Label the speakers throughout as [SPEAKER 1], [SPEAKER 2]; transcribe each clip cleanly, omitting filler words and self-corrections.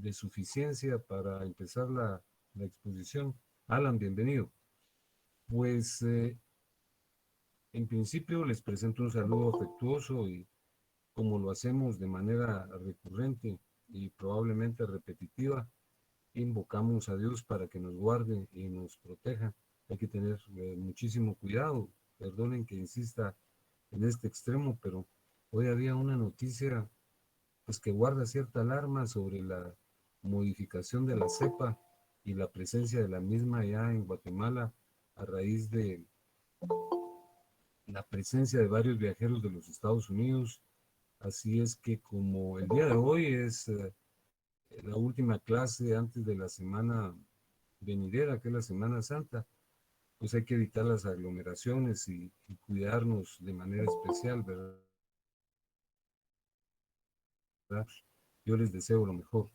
[SPEAKER 1] de suficiencia para empezar la exposición. Alan, bienvenido. Pues en principio les presento un saludo afectuoso y como lo hacemos de manera recurrente y probablemente repetitiva, invocamos a Dios para que nos guarde y nos proteja. Hay que tener muchísimo cuidado. Perdonen que insista en este extremo, pero hoy había una noticia pues, que guarda cierta alarma sobre la modificación de la cepa y la presencia de la misma ya en Guatemala a raíz de la presencia de varios viajeros de los Estados Unidos. Así es que como el día de hoy es la última clase antes de la semana venidera, que es la Semana Santa, pues hay que evitar las aglomeraciones y cuidarnos de manera especial, ¿verdad? Yo les deseo lo mejor.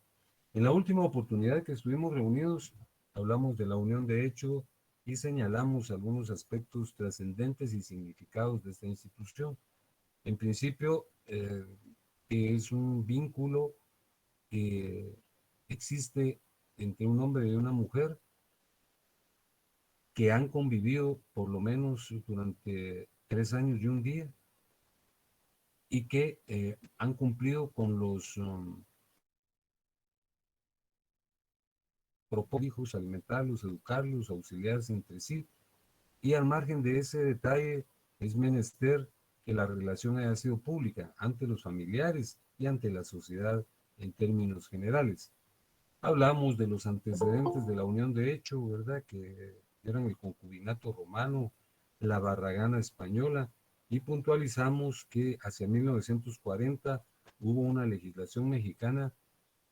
[SPEAKER 1] En la última oportunidad que estuvimos reunidos, hablamos de la unión de hecho y señalamos algunos aspectos trascendentes y significados de esta institución. En principio, es un vínculo que existe entre un hombre y una mujer que han convivido por lo menos durante 3 años y un día y que han cumplido con los propósitos, alimentarlos, educarlos, auxiliarse entre sí. Y al margen de ese detalle, es menester que la relación haya sido pública ante los familiares y ante la sociedad en términos generales. Hablamos de los antecedentes de la unión de hecho, ¿verdad? Que eran el concubinato romano, la barragana española, y puntualizamos que hacia 1940 hubo una legislación mexicana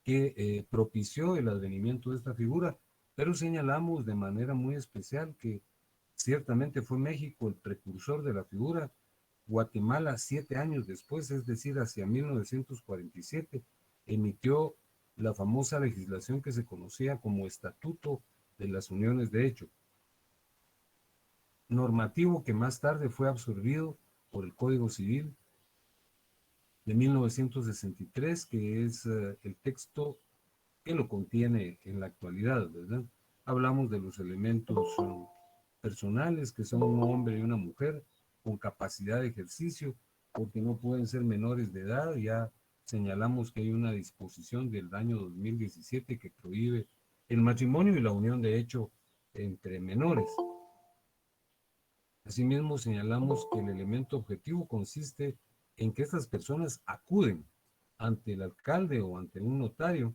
[SPEAKER 1] que propició el advenimiento de esta figura, pero señalamos de manera muy especial que ciertamente fue México el precursor de la figura. Guatemala, 7 años después, es decir, hacia 1947, emitió la famosa legislación que se conocía como Estatuto de las Uniones de Hecho, normativo que más tarde fue absorbido por el Código Civil de 1963, que es el texto que lo contiene en la actualidad, ¿verdad? Hablamos de los elementos personales, que son un hombre y una mujer con capacidad de ejercicio, porque no pueden ser menores de edad. Ya señalamos que hay una disposición del año 2017 que prohíbe el matrimonio y la unión de hecho entre menores. Asimismo, señalamos que el elemento objetivo consiste en que estas personas acuden ante el alcalde o ante un notario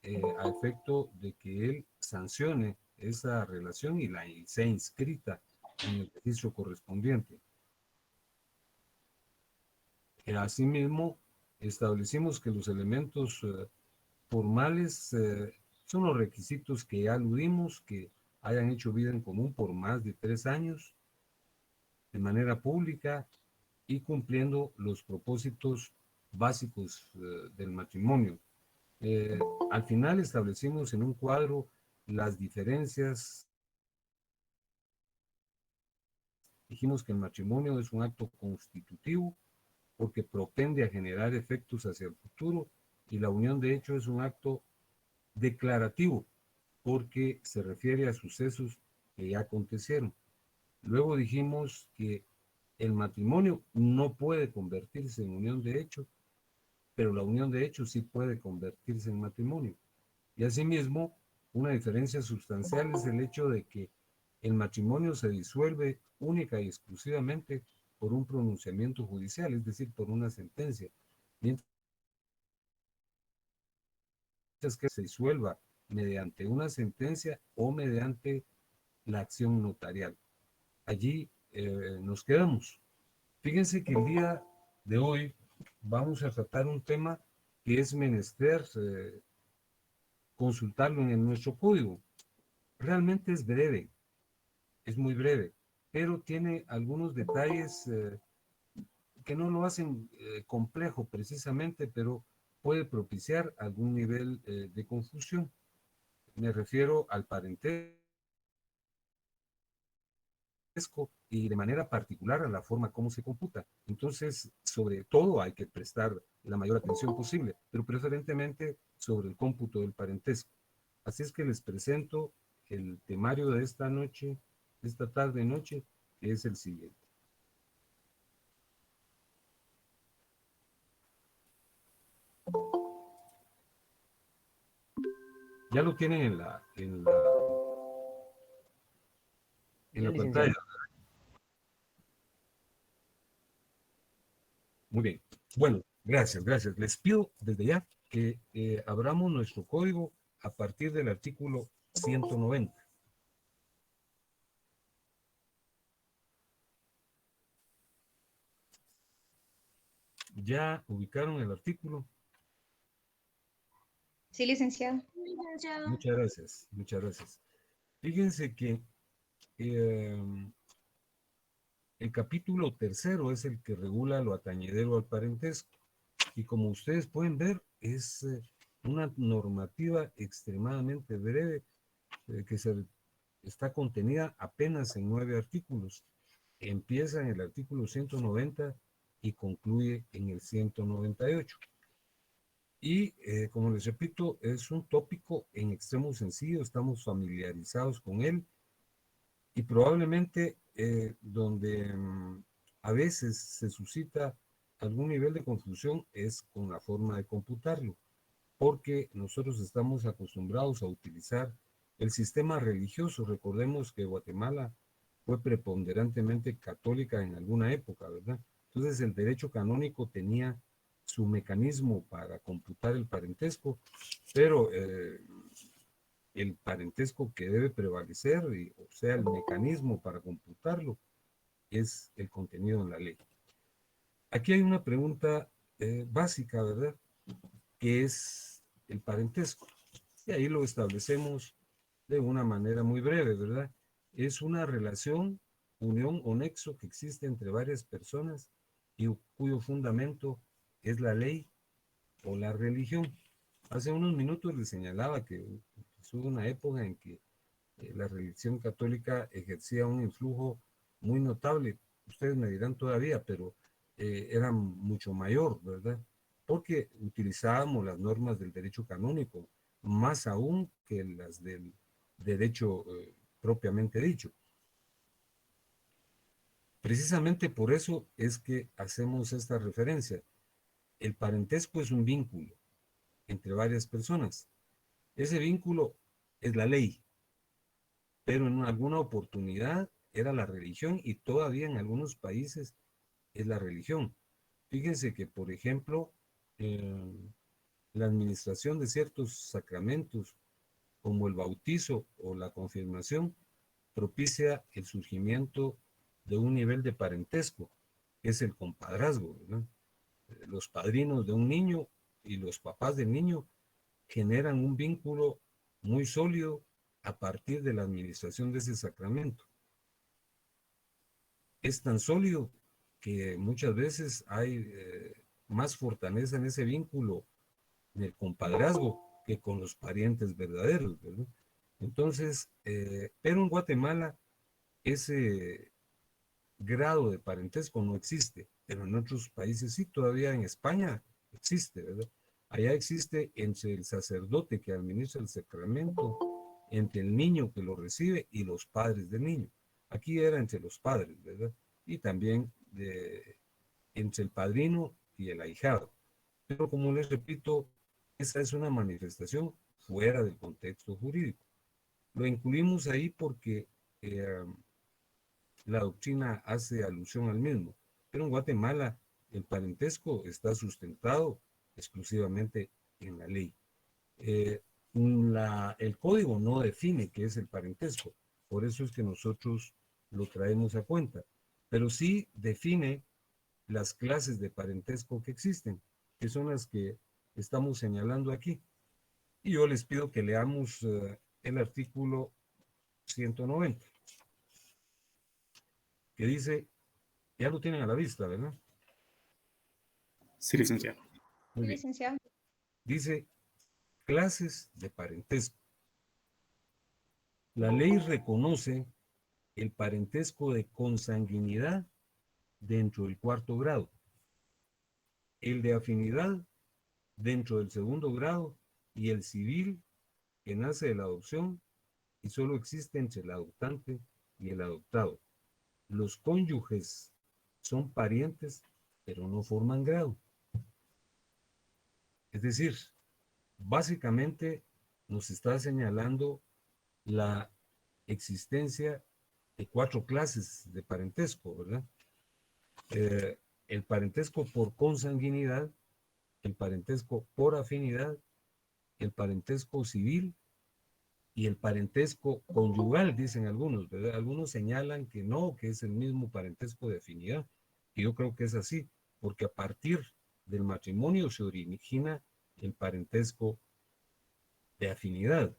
[SPEAKER 1] a efecto de que él sancione esa relación y la sea inscrita en el registro correspondiente. Asimismo, establecimos que los elementos formales son los requisitos que ya aludimos, que hayan hecho vida en común por más de 3 años de manera pública y cumpliendo los propósitos básicos del matrimonio. Eh, Al final establecimos en un cuadro las diferencias. Dijimos que el matrimonio es un acto constitutivo porque propende a generar efectos hacia el futuro y la unión de hecho es un acto declarativo porque se refiere a sucesos que ya acontecieron. Luego dijimos que el matrimonio no puede convertirse en unión de hecho, pero la unión de hecho sí puede convertirse en matrimonio. Y asimismo, una diferencia sustancial es el hecho de que el matrimonio se disuelve única y exclusivamente por un pronunciamiento judicial, es decir, por una sentencia, mientras que se disuelva mediante una sentencia o mediante la acción notarial. Allí nos quedamos. Fíjense que el día de hoy vamos a tratar un tema que es menester consultarlo en nuestro código. Realmente es breve, es muy breve, pero tiene algunos detalles que no lo hacen complejo precisamente, pero puede propiciar algún nivel de confusión. Me refiero al parentesco y de manera particular a la forma como se computa. Entonces, sobre todo hay que prestar la mayor atención posible, pero preferentemente sobre el cómputo del parentesco. Así es que les presento el temario de esta noche, de esta tarde-noche, que es el siguiente. Ya lo tienen en la pantalla. Muy bien. Bueno, gracias. Les pido desde ya que abramos nuestro código a partir del artículo 190. ¿Ya ubicaron el artículo?
[SPEAKER 2] Sí, licenciado.
[SPEAKER 1] Muchas gracias. Fíjense que el capítulo tercero es el que regula lo atañedero al parentesco. Y como ustedes pueden ver, es una normativa extremadamente breve que está contenida apenas en 9 artículos. Empieza en el artículo 190 y concluye en el 198. Y como les repito, es un tópico en extremo sencillo, estamos familiarizados con él y probablemente donde a veces se suscita algún nivel de confusión es con la forma de computarlo, porque nosotros estamos acostumbrados a utilizar el sistema religioso. Recordemos que Guatemala fue preponderantemente católica en alguna época, ¿verdad? Entonces el derecho canónico tenía su mecanismo para computar el parentesco, pero el parentesco que debe prevalecer, o sea, el mecanismo para computarlo, es el contenido en la ley. Aquí hay una pregunta básica, ¿verdad? ¿Qué es el parentesco? Y ahí lo establecemos de una manera muy breve, ¿verdad? Es una relación, unión o nexo que existe entre varias personas y cuyo fundamento es la ley o la religión. Hace unos minutos les señalaba que hubo una época en que la religión católica ejercía un influjo muy notable. Ustedes me dirán todavía, pero era mucho mayor, ¿verdad? Porque utilizábamos las normas del derecho canónico, más aún que las del derecho propiamente dicho. Precisamente por eso es que hacemos esta referencia. El parentesco es un vínculo entre varias personas. Ese vínculo es la ley, pero en alguna oportunidad era la religión y todavía en algunos países es la religión. Fíjense que, por ejemplo, la administración de ciertos sacramentos, como el bautizo o la confirmación, propicia el surgimiento de un nivel de parentesco, que es el compadrazgo, ¿verdad? Los padrinos de un niño y los papás del niño generan un vínculo muy sólido a partir de la administración de ese sacramento. Es tan sólido que muchas veces hay más fortaleza en ese vínculo, en el compadrazgo, que con los parientes verdaderos, ¿verdad? Entonces, pero en Guatemala ese grado de parentesco no existe, pero en otros países sí, todavía en España existe, ¿verdad? Allá existe entre el sacerdote que administra el sacramento, entre el niño que lo recibe y los padres del niño. Aquí era entre los padres, ¿verdad? Y también entre el padrino y el ahijado. Pero como les repito, esa es una manifestación fuera del contexto jurídico. Lo incluimos ahí porque la doctrina hace alusión al mismo. Pero en Guatemala el parentesco está sustentado exclusivamente en la ley. Eh, el código no define qué es el parentesco, por eso es que nosotros lo traemos a cuenta, pero sí define las clases de parentesco que existen, que son las que estamos señalando aquí. Y yo les pido que leamos el artículo 190, que dice, ya lo tienen a la vista, ¿verdad?
[SPEAKER 3] Sí, licenciado.
[SPEAKER 2] Sí,
[SPEAKER 1] Muy bien.
[SPEAKER 2] licenciado.
[SPEAKER 1] Dice, clases de parentesco. La ley reconoce el parentesco de consanguinidad dentro del cuarto grado, el de afinidad dentro del segundo grado y el civil que nace de la adopción y solo existe entre el adoptante y el adoptado. Los cónyuges son parientes, pero no forman grado. Es decir, básicamente nos está señalando la existencia de 4 clases de parentesco, ¿verdad? El parentesco por consanguinidad, el parentesco por afinidad, el parentesco civil y el parentesco conyugal, dicen algunos, ¿verdad? Algunos señalan que no, que es el mismo parentesco de afinidad. Y yo creo que es así, porque a partir del matrimonio se origina el parentesco de afinidad,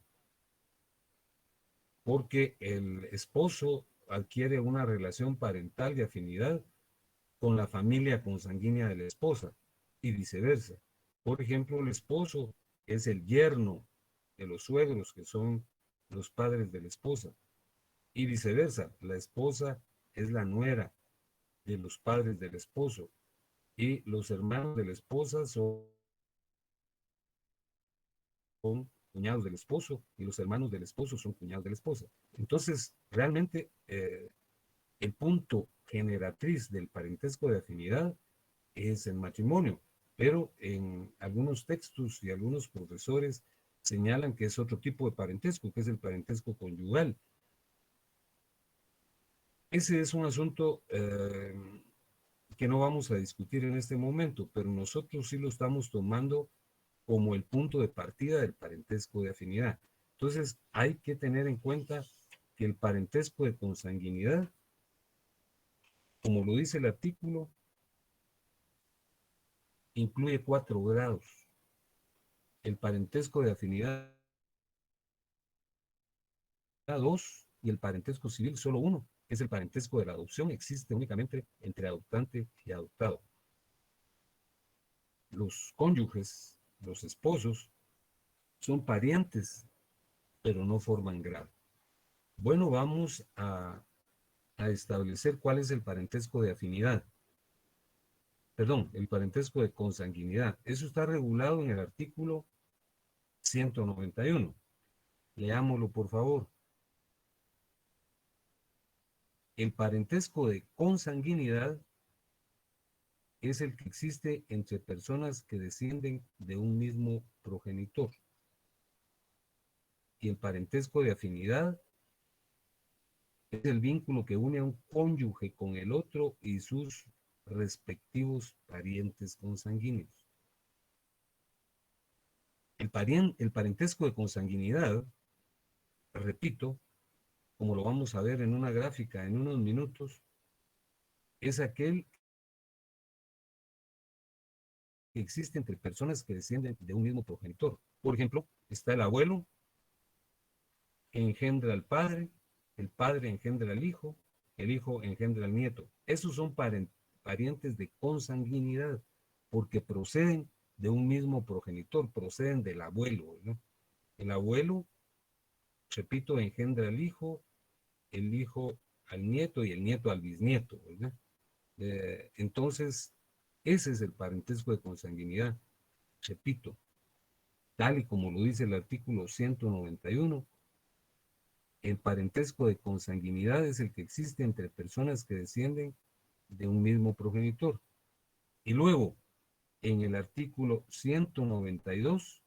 [SPEAKER 1] porque el esposo adquiere una relación parental de afinidad con la familia consanguínea de la esposa y viceversa. Por ejemplo, el esposo es el yerno de los suegros, que son los padres de la esposa, y viceversa, la esposa es la nuera de los padres del esposo, y los hermanos de la esposa son cuñados del esposo, y los hermanos del esposo son cuñados de la esposa. Entonces, realmente, el punto generatriz del parentesco de afinidad es el matrimonio, pero en algunos textos y algunos profesores señalan que es otro tipo de parentesco, que es el parentesco conyugal. Ese es un asunto que no vamos a discutir en este momento, pero nosotros sí lo estamos tomando como el punto de partida del parentesco de afinidad. Entonces, hay que tener en cuenta que el parentesco de consanguinidad, como lo dice el artículo, incluye 4 grados. El parentesco de afinidad 2 y el parentesco civil solo uno, que es el parentesco de la adopción, existe únicamente entre adoptante y adoptado. Los cónyuges, los esposos, son parientes, pero no forman grado. Bueno, vamos a establecer cuál es el parentesco de afinidad. Perdón, el parentesco de consanguinidad. Eso está regulado en el artículo 191. Leámoslo, por favor. El parentesco de consanguinidad es el que existe entre personas que descienden de un mismo progenitor. Y el parentesco de afinidad es el vínculo que une a un cónyuge con el otro y sus respectivos parientes consanguíneos. El parentesco de consanguinidad, repito, como lo vamos a ver en una gráfica en unos minutos, es aquel que existe entre personas que descienden de un mismo progenitor. Por ejemplo, está el abuelo que engendra al padre, el padre engendra al hijo, el hijo engendra al nieto. Esos son parientes de consanguinidad, porque proceden de un mismo progenitor, proceden del abuelo, ¿no? El abuelo, repito, engendra al hijo, el hijo al nieto y el nieto al bisnieto, ¿verdad? Entonces, ese es el parentesco de consanguinidad. Repito, tal y como lo dice el artículo 191, el parentesco de consanguinidad es el que existe entre personas que descienden de un mismo progenitor. Y luego, en el artículo 192,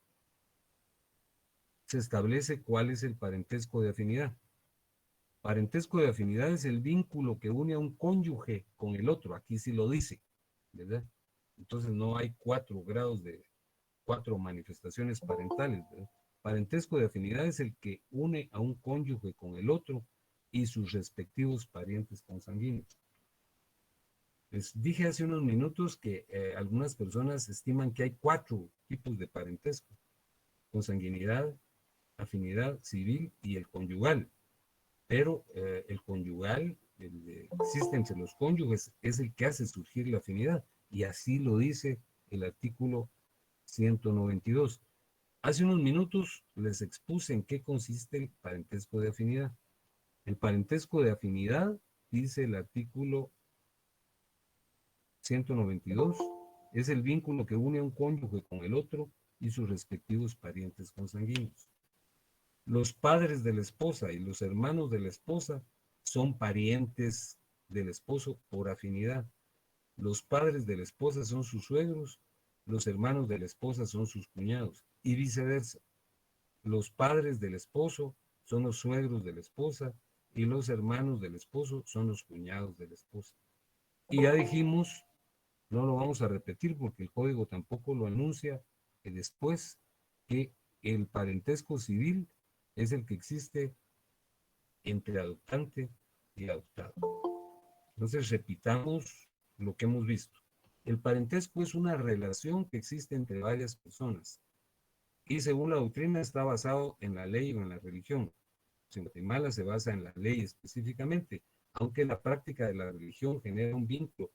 [SPEAKER 1] se establece cuál es el parentesco de afinidad. Parentesco de afinidad es el vínculo que une a un cónyuge con el otro. Aquí sí lo dice, ¿verdad? Entonces no hay 4 grados de 4 manifestaciones parentales, ¿verdad? Parentesco de afinidad es el que une a un cónyuge con el otro y sus respectivos parientes consanguíneos. Les dije hace unos minutos que algunas personas estiman que hay 4 tipos de parentesco: consanguinidad, afinidad, civil y el conyugal. Pero el conyugal, el que existe entre los cónyuges, es el que hace surgir la afinidad. Y así lo dice el artículo 192. Hace unos minutos les expuse en qué consiste el parentesco de afinidad. El parentesco de afinidad, dice el artículo 192, es el vínculo que une a un cónyuge con el otro y sus respectivos parientes consanguíneos. Los padres de la esposa y los hermanos de la esposa son parientes del esposo por afinidad. Los padres de la esposa son sus suegros, los hermanos de la esposa son sus cuñados, y viceversa. Los padres del esposo son los suegros de la esposa y los hermanos del esposo son los cuñados de la esposa. Y ya dijimos, no lo vamos a repetir porque el código tampoco lo anuncia, que después que el parentesco civil es el que existe entre adoptante y adoptado. Entonces repitamos lo que hemos visto. El parentesco es una relación que existe entre varias personas y según la doctrina está basado en la ley o en la religión. En Guatemala se basa en la ley específicamente, aunque la práctica de la religión genera un vínculo,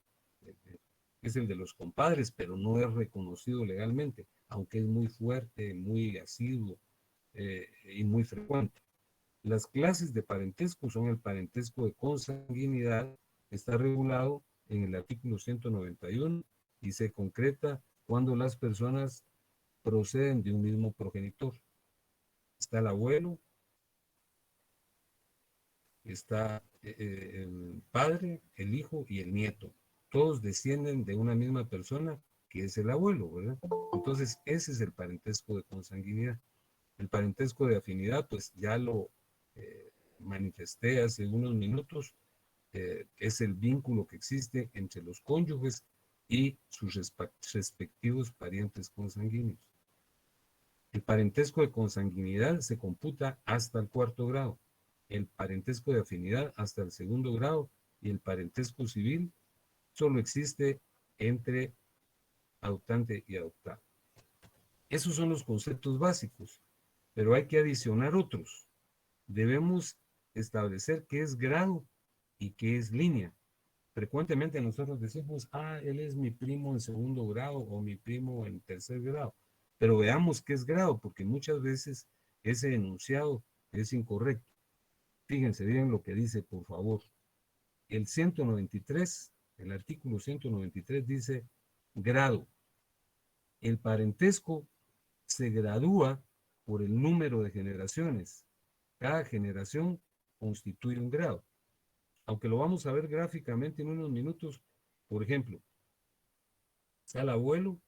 [SPEAKER 1] es el de los compadres, pero no es reconocido legalmente, aunque es muy fuerte, muy asiduo y muy frecuente. Las clases de parentesco son el parentesco de consanguinidad, está regulado en el artículo 191 y se concreta cuando las personas proceden de un mismo progenitor. Está el abuelo, está el padre, el hijo y el nieto. Todos descienden de una misma persona que es el abuelo, ¿verdad? Entonces, ese es el parentesco de consanguinidad. El parentesco de afinidad, pues ya lo manifesté hace unos minutos, es el vínculo que existe entre los cónyuges y sus respectivos parientes consanguíneos. El parentesco de consanguinidad se computa hasta el 4º grado, el parentesco de afinidad hasta el 2º grado y el parentesco civil solo existe entre adoptante y adoptado. Esos son los conceptos básicos, pero hay que adicionar otros. Debemos establecer qué es grado y qué es línea. Frecuentemente nosotros decimos, él es mi primo en 2º grado o mi primo en 3er grado. Pero veamos qué es grado, porque muchas veces ese enunciado es incorrecto. Fíjense bien lo que dice, por favor. El 193, el artículo 193 dice grado. El parentesco se gradúa por el número de generaciones. Cada generación constituye un grado. Aunque lo vamos a ver gráficamente en unos minutos, por ejemplo, está el abuelo,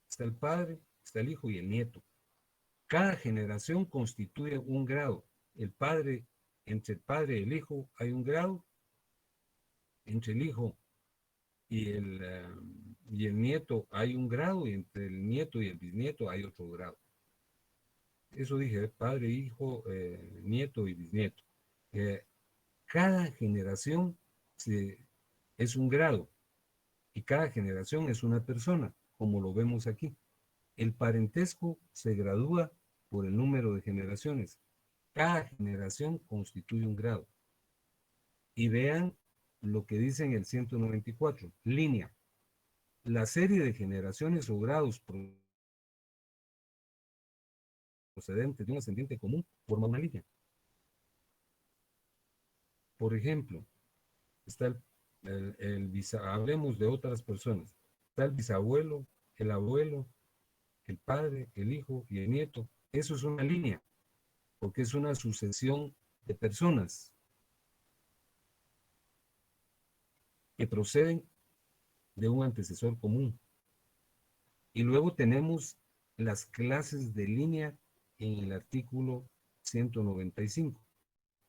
[SPEAKER 1] está el padre, está el hijo y el nieto. Cada generación constituye un grado. Entre el padre y el hijo hay un grado, entre el hijo y el nieto hay un grado, y entre el nieto y el bisnieto hay otro grado. Eso dije, padre, hijo, nieto y bisnieto. Cada generación es un grado y cada generación es una persona, como lo vemos aquí. El parentesco se gradúa por el número de generaciones. Cada generación constituye un grado. Y vean lo que dice en el 194, línea. La serie de generaciones o grados procedentes de un ascendiente común forma una línea. Por ejemplo, está hablemos de otras personas. Está el bisabuelo, el abuelo, el padre, el hijo y el nieto. Eso es una línea, porque es una sucesión de personas que proceden de un antecesor común. Y luego tenemos las clases de línea en el artículo 195.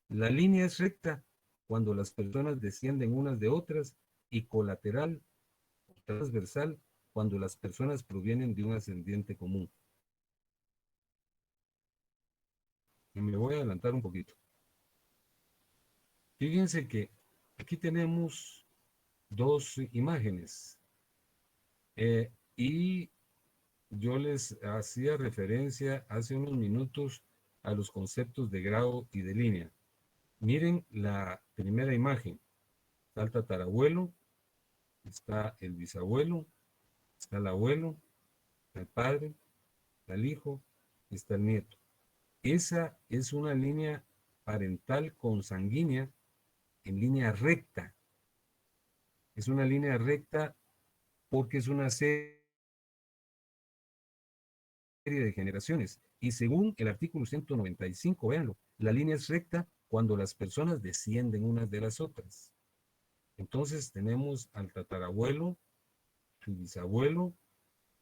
[SPEAKER 1] La línea es recta cuando las personas descienden unas de otras y colateral o transversal cuando las personas provienen de un ascendiente común. Y me voy a adelantar un poquito. Fíjense que aquí tenemos dos imágenes y yo les hacía referencia hace unos minutos a los conceptos de grado y de línea. Miren la primera imagen. Está el tatarabuelo, está el bisabuelo, está el abuelo, está el padre, está el hijo, está el nieto. Esa es una línea parental consanguínea en línea recta. Es una línea recta porque es una serie de generaciones. Y según el artículo 195, véanlo, la línea es recta cuando las personas descienden unas de las otras. Entonces tenemos al tatarabuelo, al bisabuelo,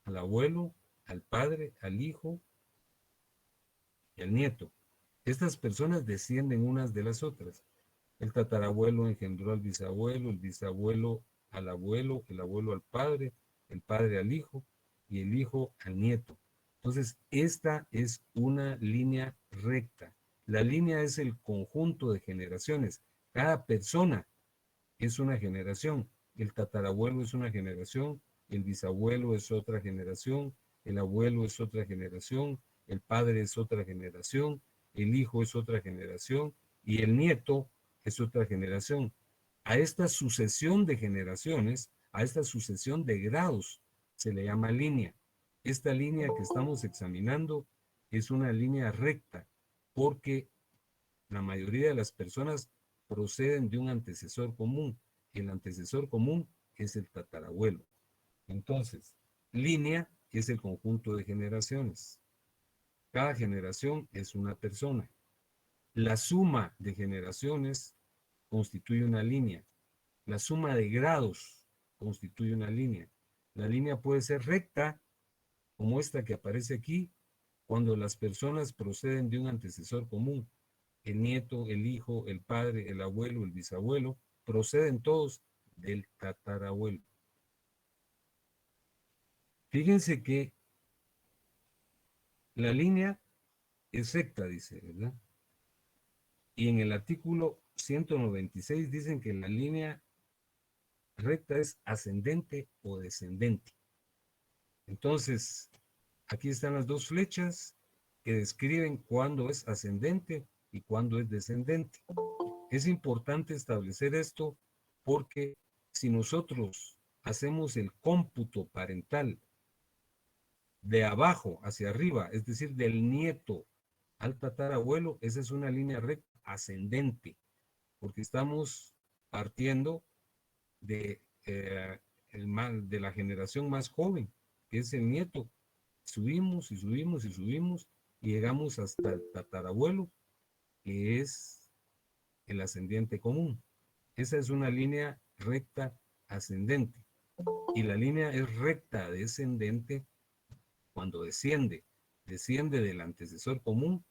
[SPEAKER 1] al abuelo, al padre, al hijo y al nieto. Estas personas descienden unas de las otras. El tatarabuelo engendró al bisabuelo, el bisabuelo al abuelo, el abuelo al padre, el padre al hijo y el hijo al nieto. Entonces, esta es una línea recta. La línea es el conjunto de generaciones. Cada persona es una generación. El tatarabuelo es una generación, el bisabuelo es otra generación, el abuelo es otra generación, el padre es otra generación, el hijo es otra generación y el nieto es otra generación. A esta sucesión de generaciones, a esta sucesión de grados, se le llama línea. Esta línea que estamos examinando es una línea recta porque la mayoría de las personas proceden de un antecesor común. El antecesor común es el tatarabuelo. Entonces, línea es el conjunto de generaciones. Cada generación es una persona. La suma de generaciones constituye una línea. La suma de grados constituye una línea. La línea puede ser recta, como esta que aparece aquí, cuando las personas proceden de un antecesor común. El nieto, el hijo, el padre, el abuelo, el bisabuelo, proceden todos del tatarabuelo. Fíjense que la línea es recta, dice, ¿verdad? Y en el artículo 196 dicen que la línea recta es ascendente o descendente. Entonces, aquí están las dos flechas que describen cuándo es ascendente y cuándo es descendente. Es importante establecer esto porque si nosotros hacemos el cómputo parental de abajo hacia arriba, es decir, del nieto al tatarabuelo, esa es una línea recta ascendente, porque estamos partiendo de, de la generación más joven, que es el nieto. Subimos y subimos y subimos y llegamos hasta el tatarabuelo, que es el ascendiente común. Esa es una línea recta ascendente. Y la línea es recta descendente cuando desciende. Desciende del antecesor común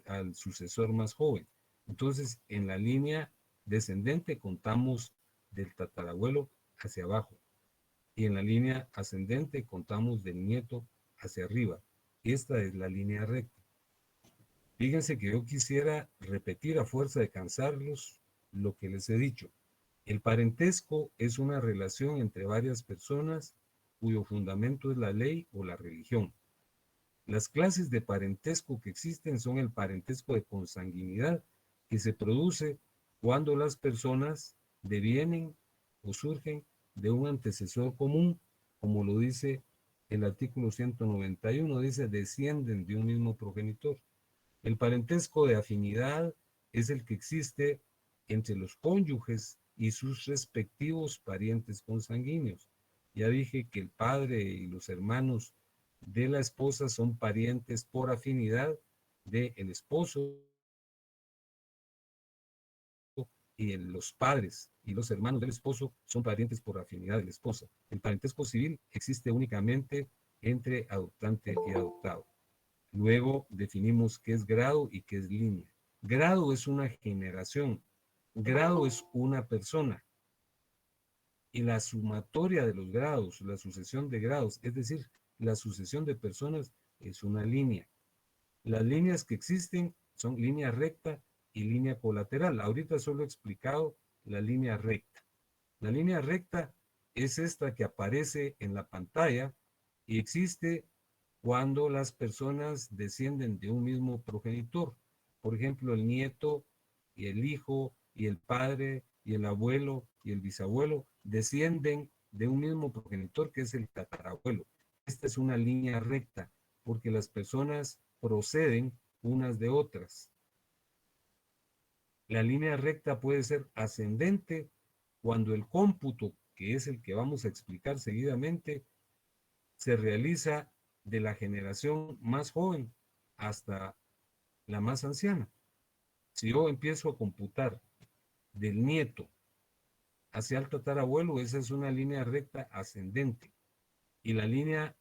[SPEAKER 1] al sucesor más joven. Entonces, en la línea descendente contamos del tatarabuelo hacia abajo. Y en la línea ascendente contamos del nieto hacia arriba. Esta es la línea recta. Fíjense que yo quisiera repetir a fuerza de cansarlos lo que les he dicho. El parentesco es una relación entre varias personas cuyo fundamento es la ley o la religión. Las clases de parentesco que existen son el parentesco de consanguinidad, que se produce cuando las personas devienen o surgen de un antecesor común, como lo dice el artículo 191, dice descienden de un mismo progenitor. El parentesco de afinidad es el que existe entre los cónyuges y sus respectivos parientes consanguíneos. Ya dije que el padre y los hermanos de la esposa son parientes por afinidad del esposo y los padres y los hermanos del esposo son parientes por afinidad de la esposa. El parentesco civil existe únicamente entre adoptante y adoptado. Luego definimos qué es grado y qué es línea. Grado es una generación, grado es una persona. Y la sumatoria de los grados, la sucesión de grados, es decir, la sucesión de personas es una línea. Las líneas que existen son línea recta y línea colateral. Ahorita solo he explicado la línea recta. La línea recta es esta que aparece en la pantalla y existe cuando las personas descienden de un mismo progenitor. Por ejemplo, el nieto y el hijo y el padre y el abuelo y el bisabuelo descienden de un mismo progenitor que es el tatarabuelo. Esta es una línea recta porque las personas proceden unas de otras. La línea recta puede ser ascendente cuando el cómputo, que es el que vamos a explicar seguidamente, se realiza de la generación más joven hasta la más anciana. Si yo empiezo a computar del nieto hacia el tatarabuelo, esa es una línea recta ascendente. Y la línea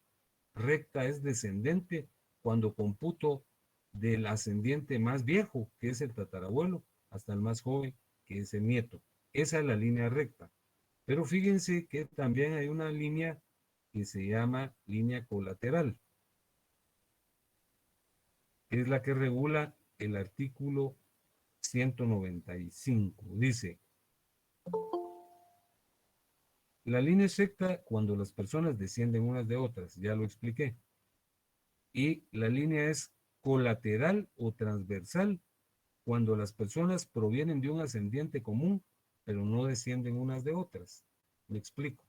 [SPEAKER 1] recta es descendente cuando computo del ascendiente más viejo, que es el tatarabuelo, hasta el más joven, que es el nieto. Esa es la línea recta. Pero fíjense que también hay una línea que se llama línea colateral, que es la que regula el artículo 195. Dice, la línea es recta cuando las personas descienden unas de otras, ya lo expliqué. Y la línea es colateral o transversal cuando las personas provienen de un ascendiente común, pero no descienden unas de otras. Me explico.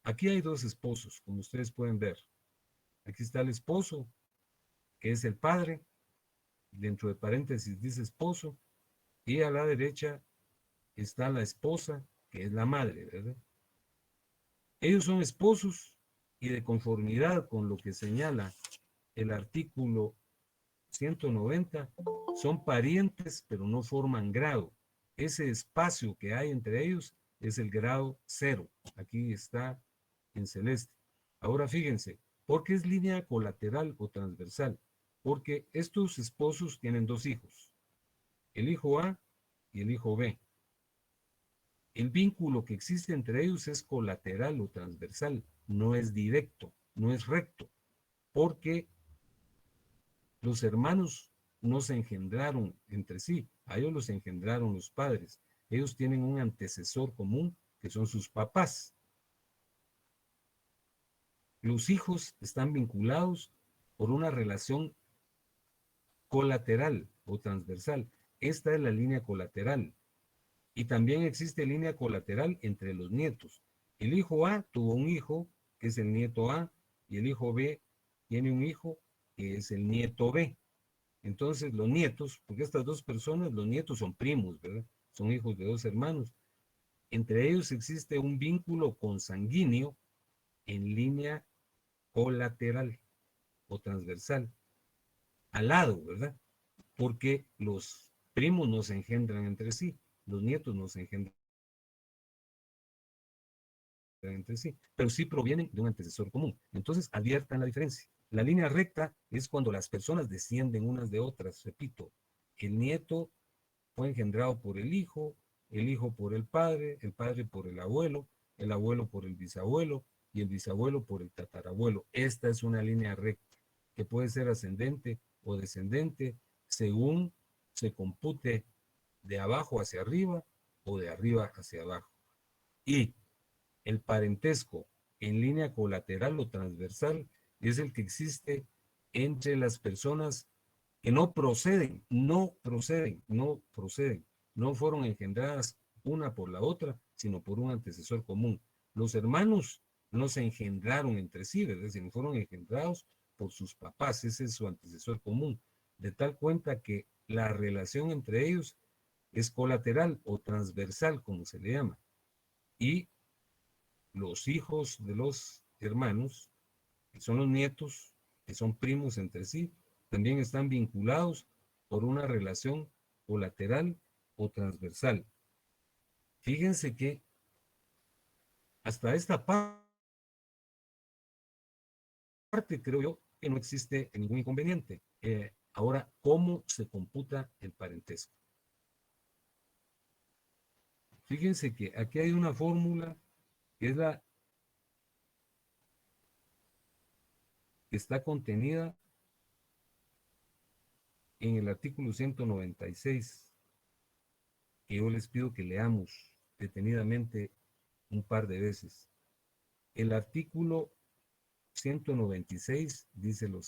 [SPEAKER 1] Aquí hay dos esposos, como ustedes pueden ver. Aquí está el esposo, que es el padre, dentro de paréntesis dice esposo, y a la derecha está la esposa, que es la madre, ¿verdad? Ellos son esposos y de conformidad con lo que señala el artículo 190, son parientes, pero no forman grado. Ese espacio que hay entre ellos es el grado 0. Aquí está en celeste. Ahora fíjense, ¿por qué es línea colateral o transversal? Porque estos esposos tienen dos hijos, el hijo A y el hijo B. El vínculo que existe entre ellos es colateral o transversal, no es directo, no es recto, porque los hermanos no se engendraron entre sí, a ellos los engendraron los padres. Ellos tienen un antecesor común que son sus papás. Los hijos están vinculados por una relación colateral o transversal. Esta es la línea colateral. Y también existe línea colateral entre los nietos. El hijo A tuvo un hijo, que es el nieto A, y el hijo B tiene un hijo, que es el nieto B. Entonces, los nietos, porque estas dos personas, los nietos son primos, ¿verdad? Son hijos de dos hermanos. Entre ellos existe un vínculo consanguíneo en línea colateral o transversal, al lado, ¿verdad? Porque los primos no se engendran entre sí, los nietos no se engendran entre sí, pero sí provienen de un antecesor común. Entonces, adviertan la diferencia. La línea recta es cuando las personas descienden unas de otras, repito, el nieto fue engendrado por el hijo por el padre por el abuelo por el bisabuelo y el bisabuelo por el tatarabuelo. Esta es una línea recta que puede ser ascendente o descendente según se compute de abajo hacia arriba o de arriba hacia abajo. Y el parentesco en línea colateral o transversal es el que existe entre las personas que no proceden, no fueron engendradas una por la otra, sino por un antecesor común. Los hermanos no se engendraron entre sí, ¿verdad? Sino fueron engendrados por sus papás, ese es su antecesor común, de tal cuenta que la relación entre ellos es colateral o transversal, como se le llama. Y los hijos de los hermanos, que son los nietos, que son primos entre sí, también están vinculados por una relación colateral o transversal. Fíjense que hasta esta parte creo yo que no existe ningún inconveniente. Ahora, ¿cómo se computa el parentesco? Fíjense que aquí hay una fórmula que es la que está contenida en el artículo 196, que yo les pido que leamos detenidamente un par de veces. El artículo 196 dice lo